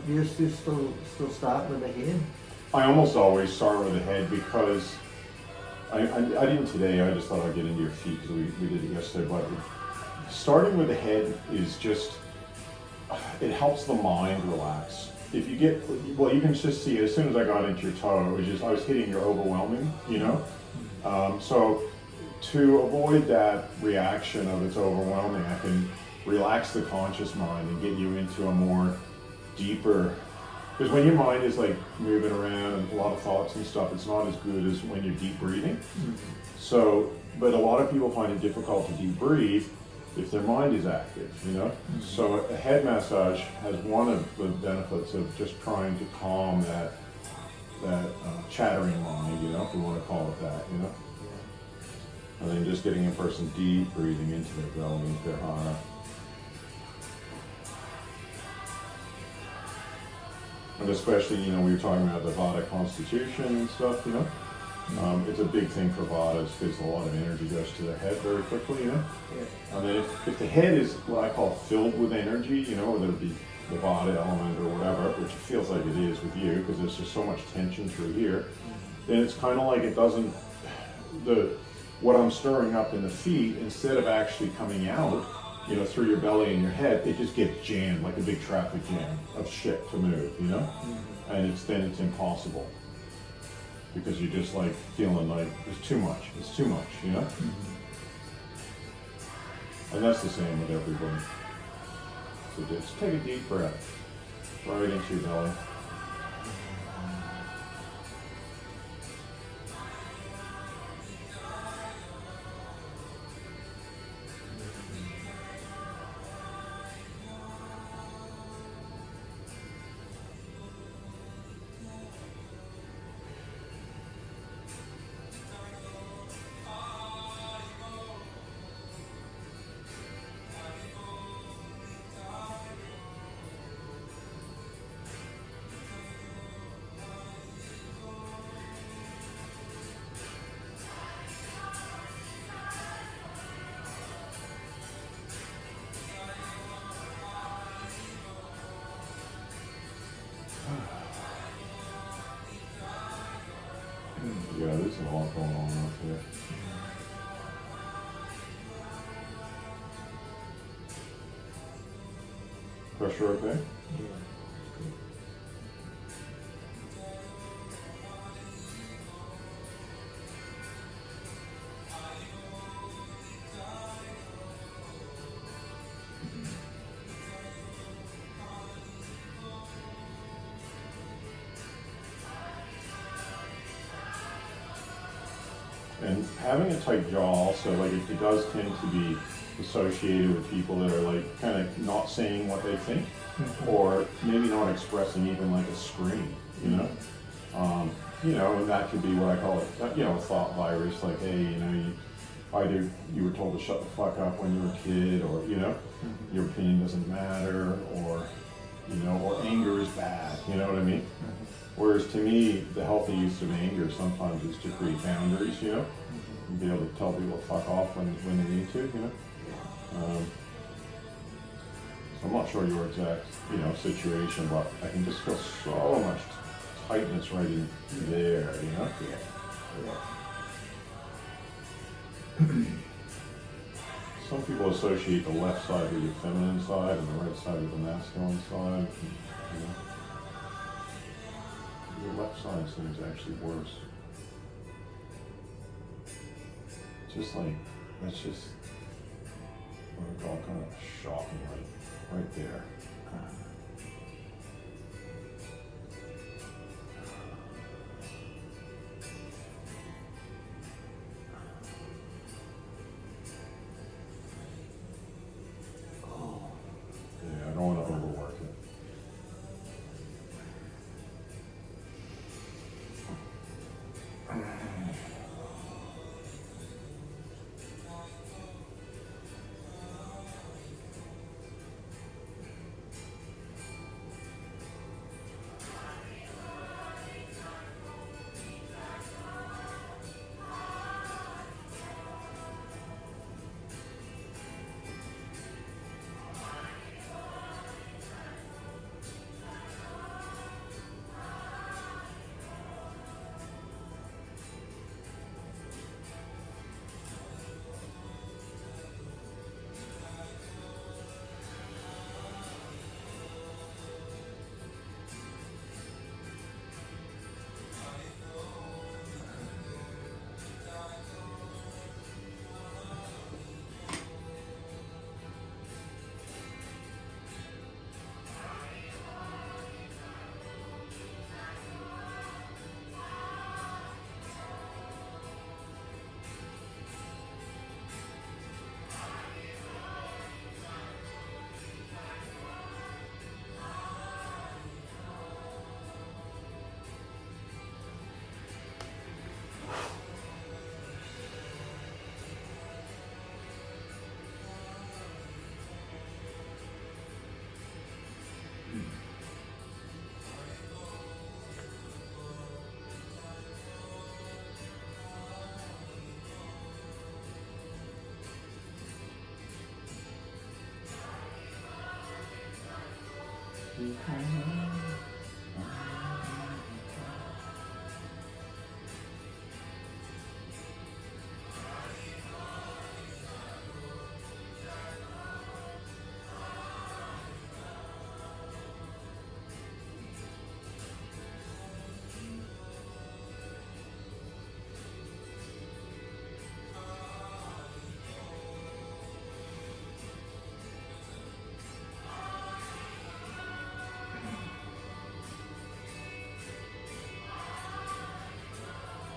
You still start with the head? I almost always start with the head because I didn't today. I just thought I'd get into your feet because we did it yesterday. But starting with the head is just, it helps the mind relax. If you get, well, you can just see as soon as I got into your toe, it was just, I was hitting your overwhelming, you know? So to avoid that reaction of it's overwhelming, I can relax the conscious mind and get you into a more deeper, because when your mind is like moving around and a lot of thoughts and stuff, it's not as good as when you're deep breathing. So, but a lot of people find it difficult to deep breathe if their mind is active, you know? So a head massage has one of the benefits of just trying to calm that chattering mind, you know, if we want to call it that, you know? And then just getting a person deep breathing into their belly, into their heart. And especially, you know, we were talking about the Vata constitution and stuff, you know? It's a big thing for Vatas because a lot of energy goes to the head very quickly, you know? Yeah. And then if the head is what I call filled with energy, you know, whether it be the Vata element or whatever, which it feels like it is with you because there's just so much tension through here, then it's kind of like it doesn't, what I'm stirring up in the feet, instead of actually coming out, you know, through your belly and your head, it just gets jammed like a big traffic jam of shit to move, you know? And then it's impossible because you're just like feeling like it's too much, you know? And that's the same with everybody. So just take a deep breath right into your belly. Yeah, there's a lot going on up here. Pressure okay? Yeah. And having a tight jaw also, like it does tend to be associated with people that are like kind of not saying what they think, or maybe not expressing even like a scream, you know? You know, and that could be what I call it, you know, a thought virus, like, hey, you know, either you were told to shut the fuck up when you were a kid, or, you know, your opinion doesn't matter, or, you know, or anger is bad, you know what I mean? Whereas to me, the healthy use of anger sometimes is to create boundaries, you know? And be able to tell people to fuck off when they need to, you know? So I'm not sure your exact, you know, situation, but I can just feel so much tightness right in there, you know? Some people associate the left side with your feminine side and the right side with the masculine side, you know? Your left side seems actually worse. Just like, that's just what I call kind of shocking, right there. Yeah, I don't want to overwork it.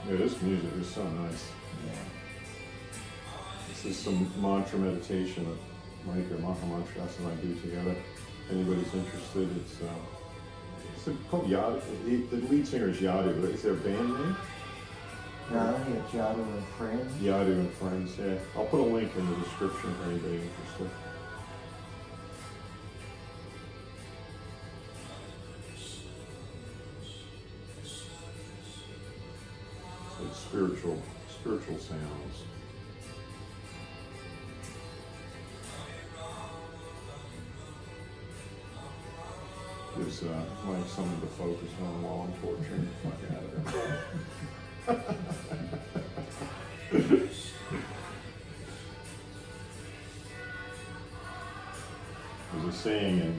Yeah, this music is so nice. Yeah. This is some mantra meditation that Mike or Mahamantras and I do together. If anybody's interested, it's called Yadu. The lead singer is Yadu, but is there a band name? No, I think it's Yadu and Friends. Yadu and Friends, yeah. I'll put a link in the description for anybody interested. It's spiritual sounds. Gives Mike something to focus on while I'm torturing the fuck out of him. There's a saying in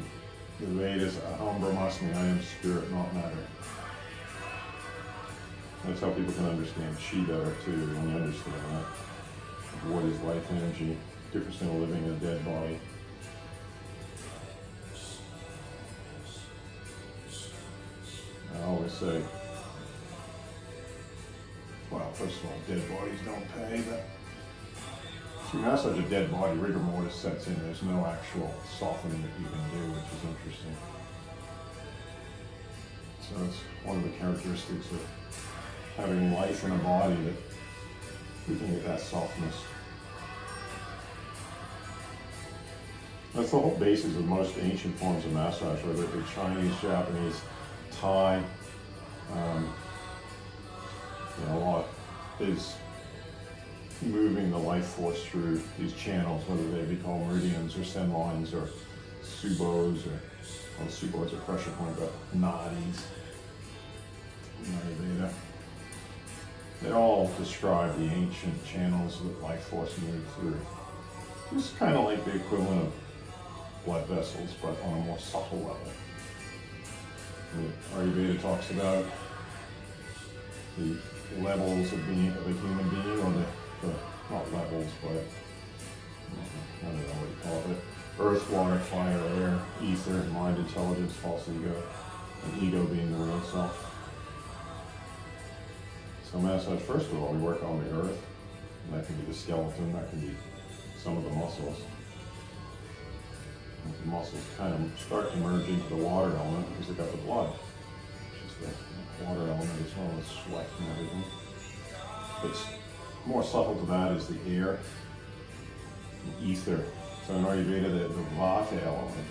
the Vedas, Aham Brahmasmi, I am spirit, not matter. That's how people can understand chi better too, when you understand that. What is life energy, difference in a living and a dead body. I always say, well, first of all, dead bodies don't pay, but if you massage a dead body, rigor mortis sets in. There's no actual softening that you can do, which is interesting. So it's one of the characteristics of having life in a body that we can get that softness. That's the whole basis of most ancient forms of massage, whether it be Chinese, Japanese, Thai, a lot is moving the life force through these channels, whether they be called meridians or send lines or subos or, well, subos are pressure point, but nadis, Ayurveda. They all describe the ancient channels that life force moved through. It's kind of like the equivalent of blood vessels, but on a more subtle level. Ayurveda talks about the levels of being of a human being, or the not levels, but I don't know what you call it. Earth, water, fire, air, ether, mind, intelligence, false ego, and ego being the real self. So massage, first of all, we work on the earth, and that can be the skeleton, that can be some of the muscles. The muscles kind of start to merge into the water element because they've got the blood, which is the water element as well as sweat and everything. What's more subtle to that is the air, the ether. So in Ayurveda, the vata element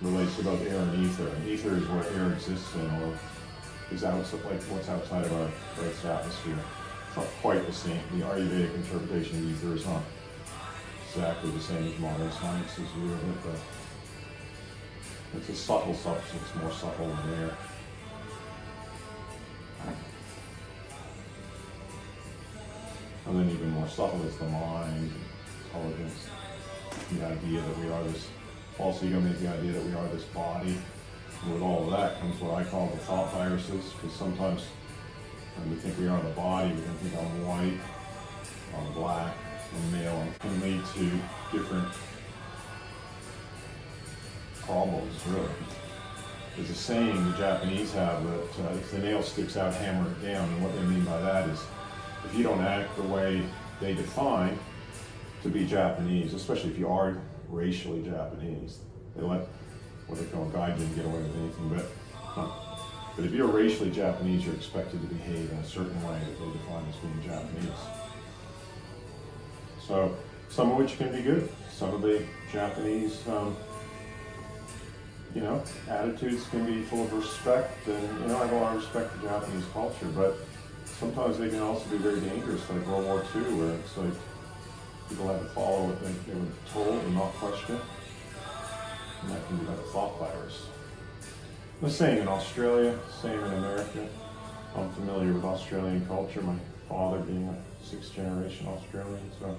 relates to both air and ether. And ether is where air exists in, or is outside, like what's outside of our Earth's atmosphere. It's not quite the same. The Ayurvedic interpretation of ether is not exactly the same as modern science's view of it, but it's a subtle substance, more subtle than air. And then even more subtle is the mind, intelligence, the idea that we are this, false ego means the idea that we are this body. And with all of that comes what I call the thought viruses, because sometimes when we think we are the body, we can think I'm white, I'm black, I'm male, and it can lead to different problems, really. There's a saying the Japanese have that if the nail sticks out, hammer it down, and what they mean by that is if you don't act the way they define to be Japanese, especially if you are racially Japanese, they let what they call gaijin get away with anything, but if you're racially Japanese, you're expected to behave in a certain way that they define as being Japanese. So some of which can be good. Some of the Japanese, attitudes can be full of respect, and I have a lot of respect for Japanese culture, but sometimes they can also be very dangerous, like World War II, where it's like people had to follow what they were told and not question. And that can be like a thought virus. The same in Australia, same in America. I'm familiar with Australian culture, my father being a 6th generation Australian, so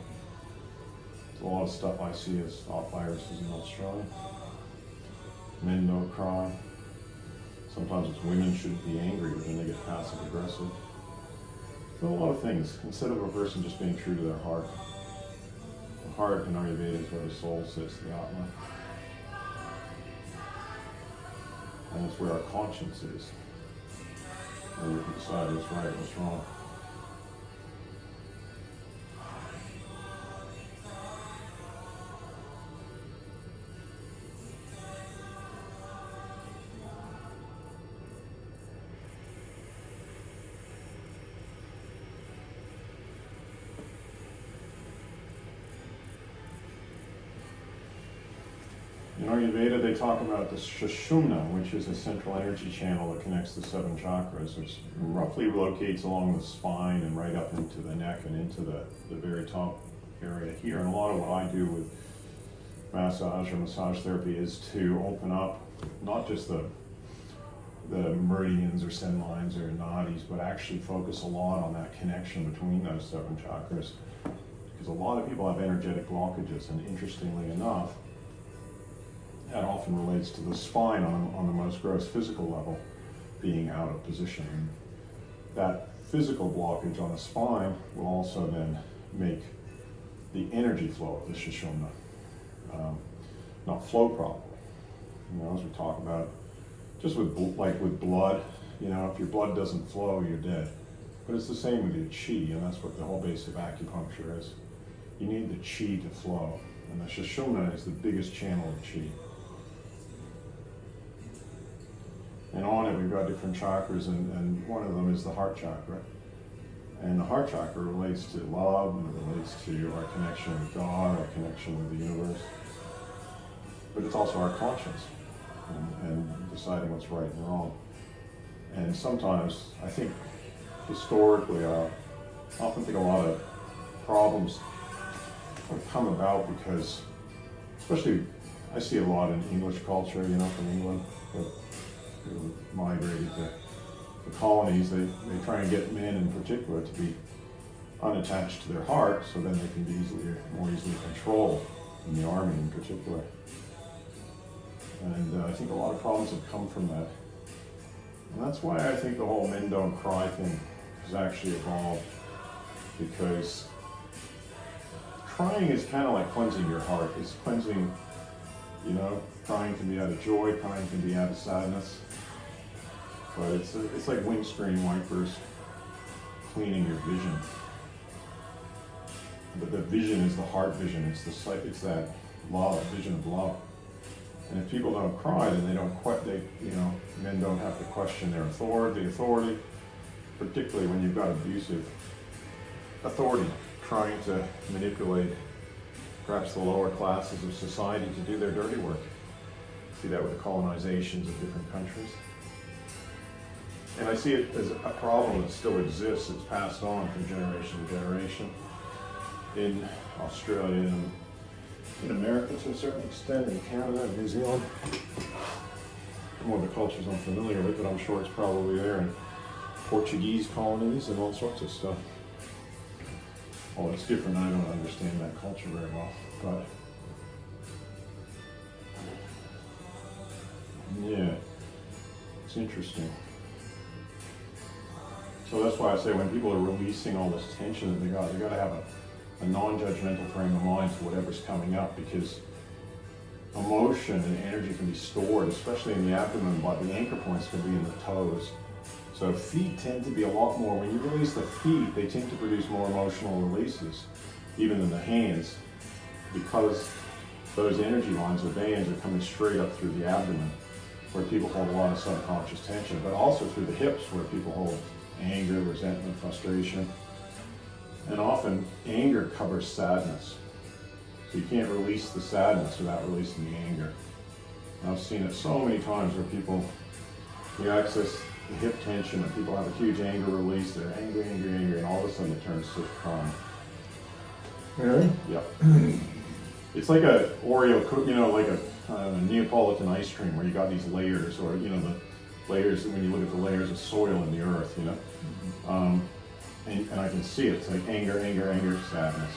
there's a lot of stuff I see as thought viruses in Australia. Men don't cry. Sometimes it's women shouldn't be angry, but then they get passive aggressive. So a lot of things, instead of a person just being true to their heart. The heart in Ayurveda is where the soul sits, the Atma. And it's where our conscience is. And we can decide what's right, what's wrong. In Ayurveda, they talk about the Sushumna, which is a central energy channel that connects the 7 chakras, which roughly locates along the spine and right up into the neck and into the very top area here. And a lot of what I do with massage or massage therapy is to open up not just the meridians or sen lines or nadis, but actually focus a lot on that connection between those 7 chakras. Because a lot of people have energetic blockages, and interestingly enough, that often relates to the spine on the most gross physical level being out of position. And that physical blockage on the spine will also then make the energy flow of the Sushumna not flow properly. You know, as we talk about, just with blood, you know, if your blood doesn't flow, you're dead. But it's the same with your chi, and that's what the whole base of acupuncture is. You need the chi to flow, and the Sushumna is the biggest channel of chi. And on it, we've got different chakras, and one of them is the heart chakra. And the heart chakra relates to love, and it relates to our connection with God, our connection with the universe. But it's also our conscience, and deciding what's right and wrong. And sometimes, I think, historically, I often think a lot of problems come about because, especially, I see a lot in English culture, you know, from England, but who migrated to the colonies, they try and get men in particular to be unattached to their heart, so then they can be more easily controlled in the army in particular. And I think a lot of problems have come from that. And that's why I think the whole men don't cry thing has actually evolved, because crying is kind of like cleansing your heart. It's cleansing, you know, crying can be out of joy, crying can be out of sadness. But it's like windscreen wipers cleaning your vision. But the vision is the heart vision. It's that love, vision of love. And if people don't cry, then men don't have to question their authority, particularly when you've got abusive authority trying to manipulate perhaps the lower classes of society to do their dirty work. See that with the colonizations of different countries. And I see it as a problem that still exists. It's passed on from generation to generation in Australia and in America to a certain extent, in Canada and New Zealand. More of the cultures I'm familiar with, but I'm sure it's probably there in Portuguese colonies and all sorts of stuff. Well, it's different. I don't understand that culture very well, but yeah, it's interesting. So that's why I say when people are releasing all this tension that they got to have a non-judgmental frame of mind to whatever's coming up, because emotion and energy can be stored, especially in the abdomen, but the anchor points can be in the toes. So feet tend to be a lot more, when you release the feet, they tend to produce more emotional releases, even than the hands, because those energy lines or bands are coming straight up through the abdomen, where people hold a lot of subconscious tension, but also through the hips, where people hold anger, resentment, frustration. And often anger covers sadness. So you can't release the sadness without releasing the anger. And I've seen it so many times where people, you access the hip tension and people have a huge anger release, they're angry, and all of a sudden it turns to crying. Really? Yep. It's like a Oreo cookie, you know, like a Neapolitan ice cream where you got these layers, or the layers, when you look at the layers of soil in the earth, and I can see it. It's like anger, sadness.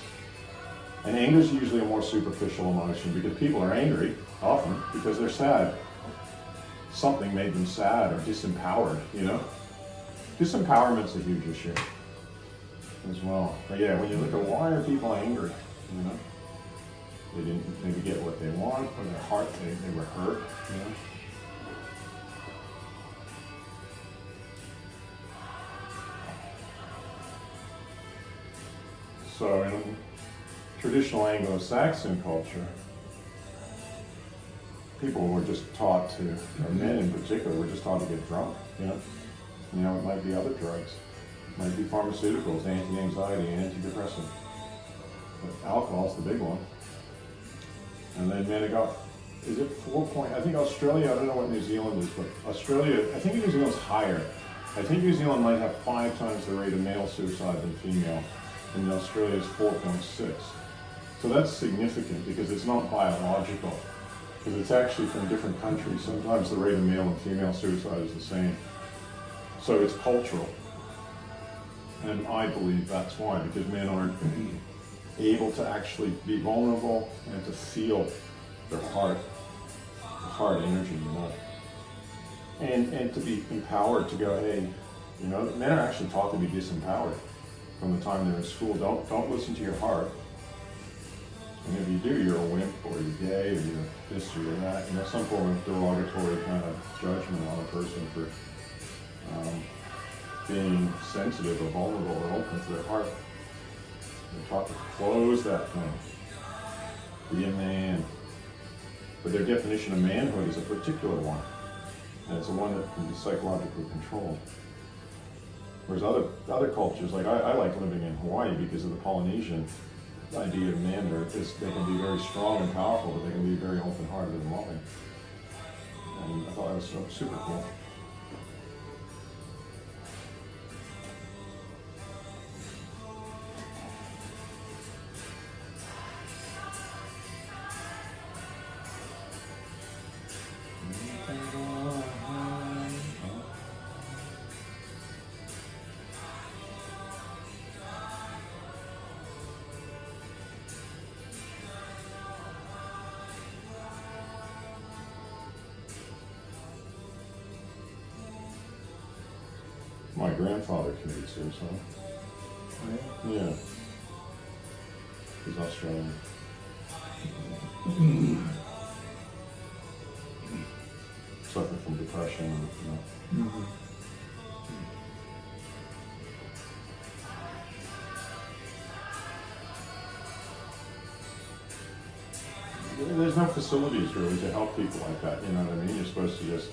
And anger is usually a more superficial emotion because people are angry often because they're sad. Something made them sad or disempowered, Disempowerment's a huge issue as well. But yeah, when you look at why are people angry, they didn't maybe get what they want, or their heart, they were hurt, So in traditional Anglo-Saxon culture, people were just taught to, or men in particular, were just taught to get drunk, it might be other drugs, it might be pharmaceuticals, anti-anxiety, antidepressant, but alcohol's the big one. And then men got, is it 4 point, I think Australia, I don't know what New Zealand is, but Australia, I think New Zealand's higher. I think New Zealand might have 5 times the rate of male suicide than female, and Australia is 4.6. So that's significant because it's not biological, because it's actually from different countries. Sometimes the rate of male and female suicide is the same. So it's cultural. And I believe that's why, because men aren't able to actually be vulnerable and to feel their heart energy, and to be empowered to go, hey, men are actually taught to be disempowered from the time they're in school. Don't listen to your heart. And if you do, you're a wimp, or you're gay, or you're this or you're that. Some form of derogatory kind of judgment on a person for being sensitive or vulnerable or open to their heart. They're taught to close that thing. Be a man. But their definition of manhood is a particular one. And it's a one that can be psychologically controlled. Whereas other cultures, like I like living in Hawaii because of the Polynesian idea of manhood. They can be very strong and powerful, but they can be very open-hearted and loving. And I thought that was super cool. My grandfather committed suicide. Yeah. He's Australian. Suffered from depression, There's no facilities really to help people like that, you know what I mean? You're supposed to just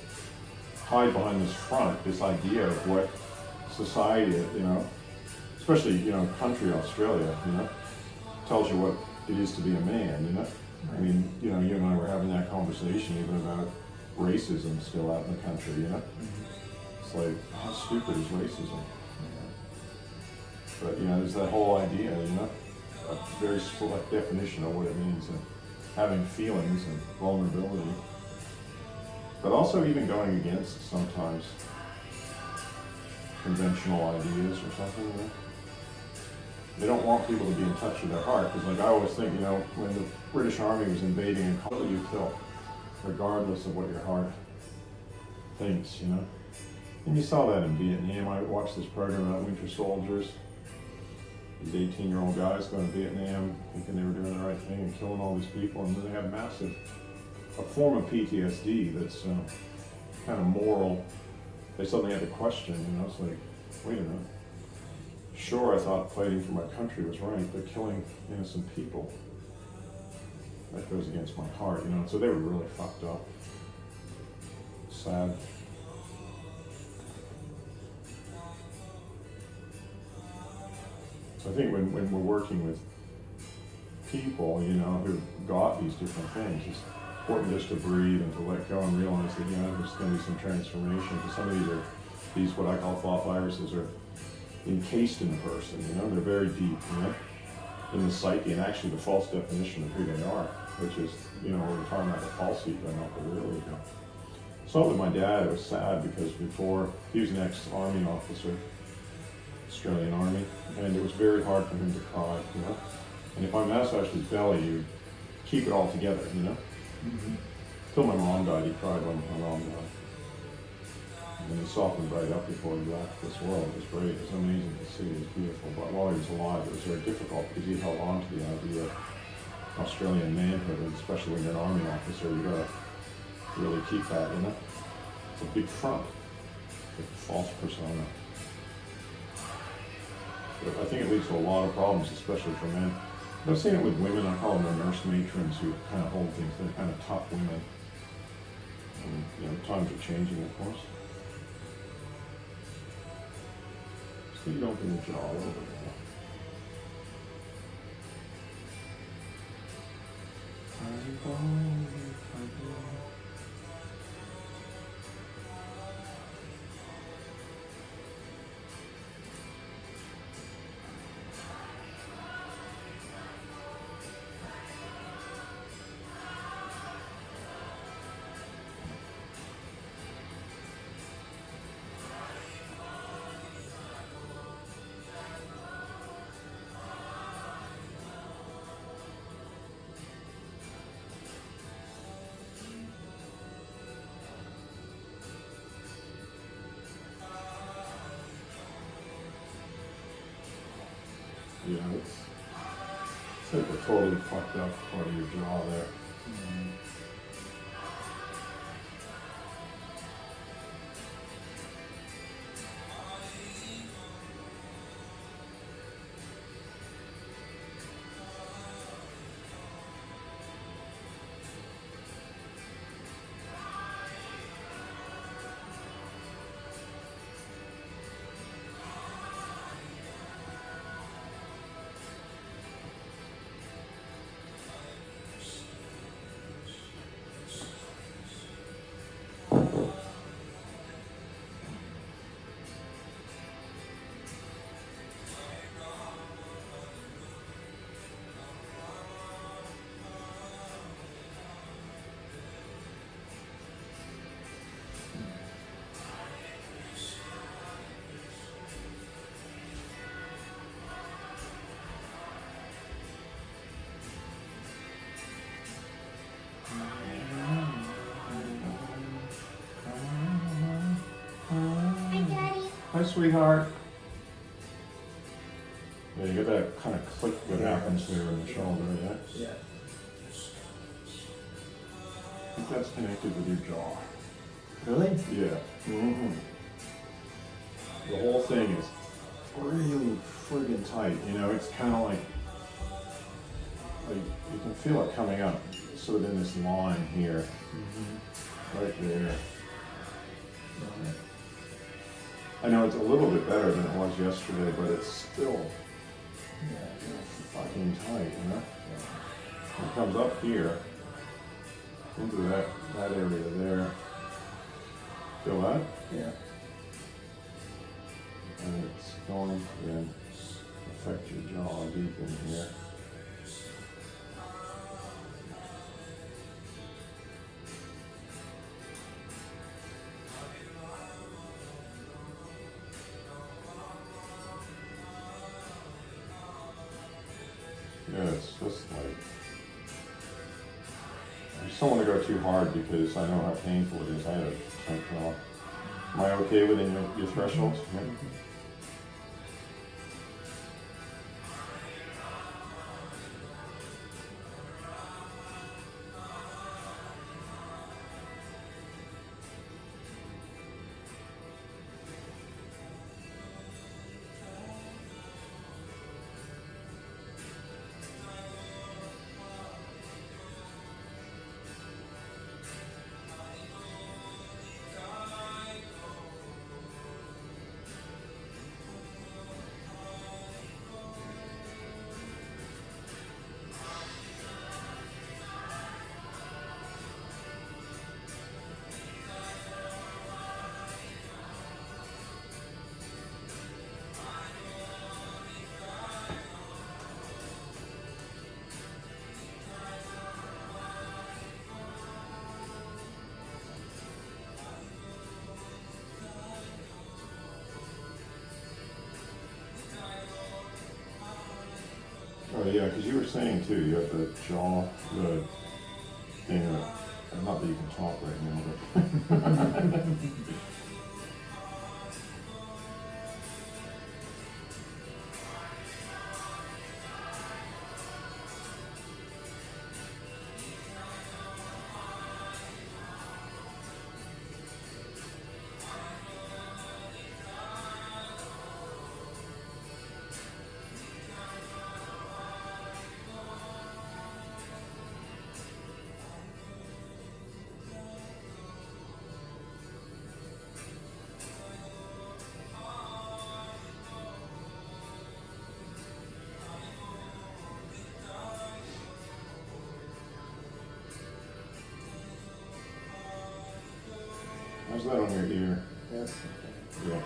hide behind this front, this idea of what society, especially, country Australia, tells you what it is to be a man, I mean, you and I were having that conversation even about racism still out in the country, It's like, how stupid is racism? But, there's that whole idea, a very select definition of what it means, and having feelings and vulnerability. But also even going against sometimes conventional ideas or something, They don't want people to be in touch with their heart, because I always think, when the British Army was invading and calling you kill, regardless of what your heart thinks, And you saw that in Vietnam. I watched this program about winter soldiers. These 18-year-old guys going to Vietnam thinking they were doing the right thing and killing all these people, and then they have a form of PTSD that's kind of moral. They suddenly had to question, it's like, wait a minute. Sure, I thought fighting for my country was right, but killing innocent people, that goes against my heart, So they were really fucked up. Sad. So I think when we're working with people, who've got these different things, it's important just to breathe and to let go and realize that, there's going to be some transformation. Because some of these what I call thought viruses are encased in the person, They're very deep, in the psyche, and actually the false definition of who they are. which is, you know, we're talking about the false ego, not the real ego. So with my dad, it was sad because before, he was an ex-army officer, Australian Army, and it was very hard for him to cry, you know. And if I massaged his belly, you'd keep it all together, you know. Mm-hmm. Till my mom died, he cried when my mom died. And he softened right up before he left this world. It was great. It was amazing to see. It was beautiful. But while he was alive, it was very difficult because he held on to the idea of Australian manhood, and especially when you're an army officer, you gotta really keep that, you know. It's a big front, it's a false persona. But I think it leads to a lot of problems, especially for men. I've seen it with women. I call them the nurse matrons who kind of hold things. They're kind of tough women. And, you know, times are changing, of course. So you don't get a jaw a little bit more. Yeah, it's like a totally fucked up part of your jaw there. Mm-hmm. Hi, sweetheart. Yeah, you get that kind of click that happens there in the shoulder, yeah? Yeah. I think that's connected with your jaw. Really? Yeah. Mm-hmm. The whole thing is really friggin' tight, you know, it's kind of like you can feel it coming up, sort of in this line here, right there. Right. I know it's a little bit better than it was yesterday, but it's still Yeah. fucking tight, you know? Yeah. It comes up here, into that area there. Feel that? Yeah. And it's going to then affect your jaw deep in here. Yeah, it's just like, I just don't want to go too hard because I know how painful it is. I had a tight jaw. Am I okay within your thresholds? Yeah. yeah, because you were saying too, you have the jaw, the thing, not that you can talk right now, but. How's that on your ear? That's okay. Yeah.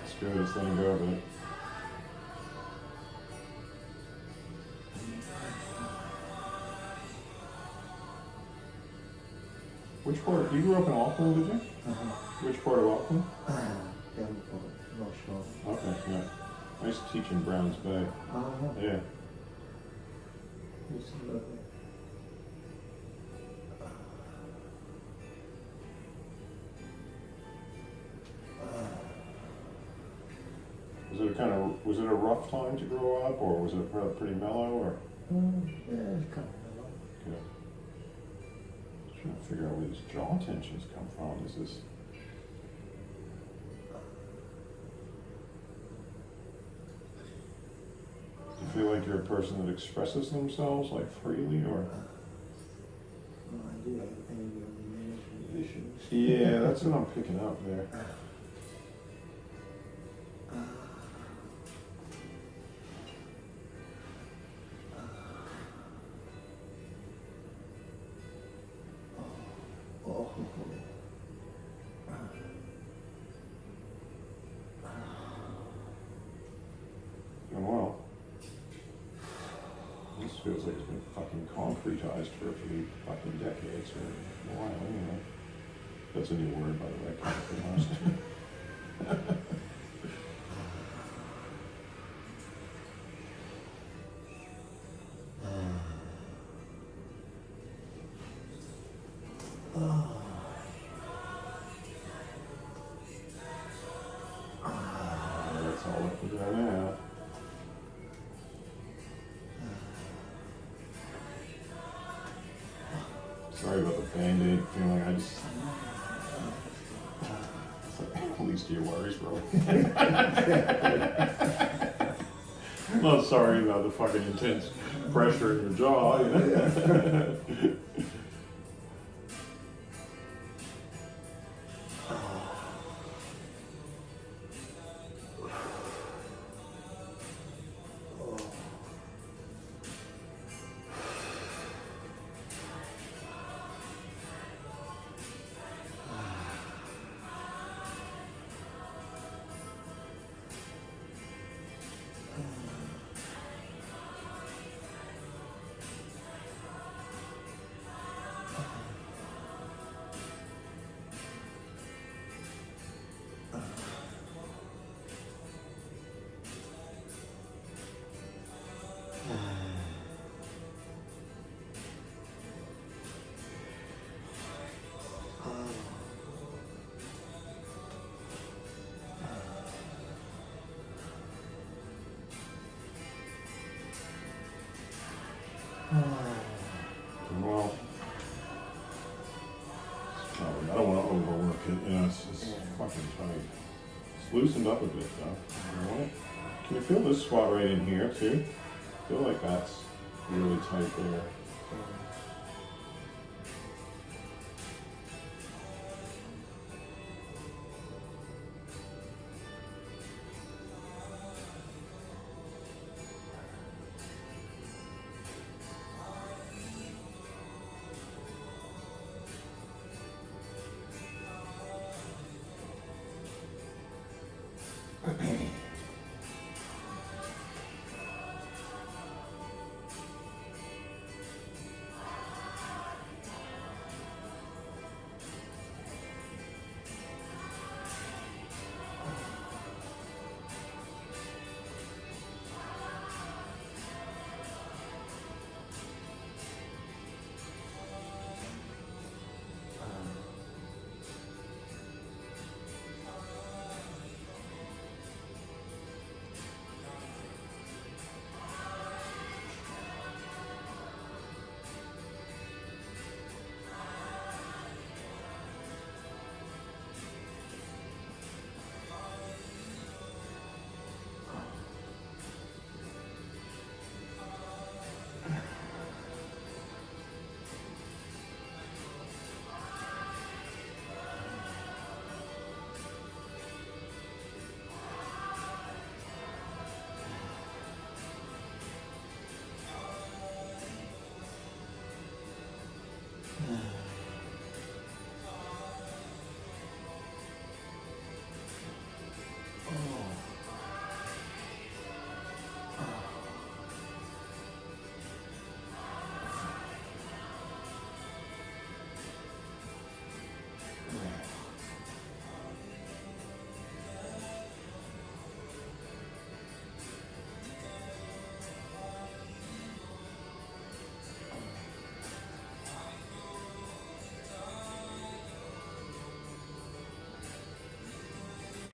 It's good, it's letting go of it. Which part, you grew up in Auckland, did you? Which part of Auckland? Not sure. Okay, yeah. I used to teach in Browns Bay. Yeah. It's lovely. Was it a rough time to grow up, or was it pretty mellow, or? Yeah, it's kind of mellow. Good. Trying to figure out where these jaw tensions come from. Is this? Do you feel like you're a person that expresses themselves like freely, or? No idea. Anger management issues. Yeah, that's what I'm picking up there. Well, this feels like it's been fucking concretized for a few fucking decades or a while anyway. That's a new word, by the way, concretized. That's all I can do now. Sorry about the Band-Aid feeling. I just. It's like, at least your worries, bro. I'm not sorry about the fucking intense pressure in your jaw, you know? Well, I don't want to overwork it, you know, it's fucking tight. It's loosened up a bit though. You know what? Can you feel this spot right in here too? I feel like that's really tight there. Yeah.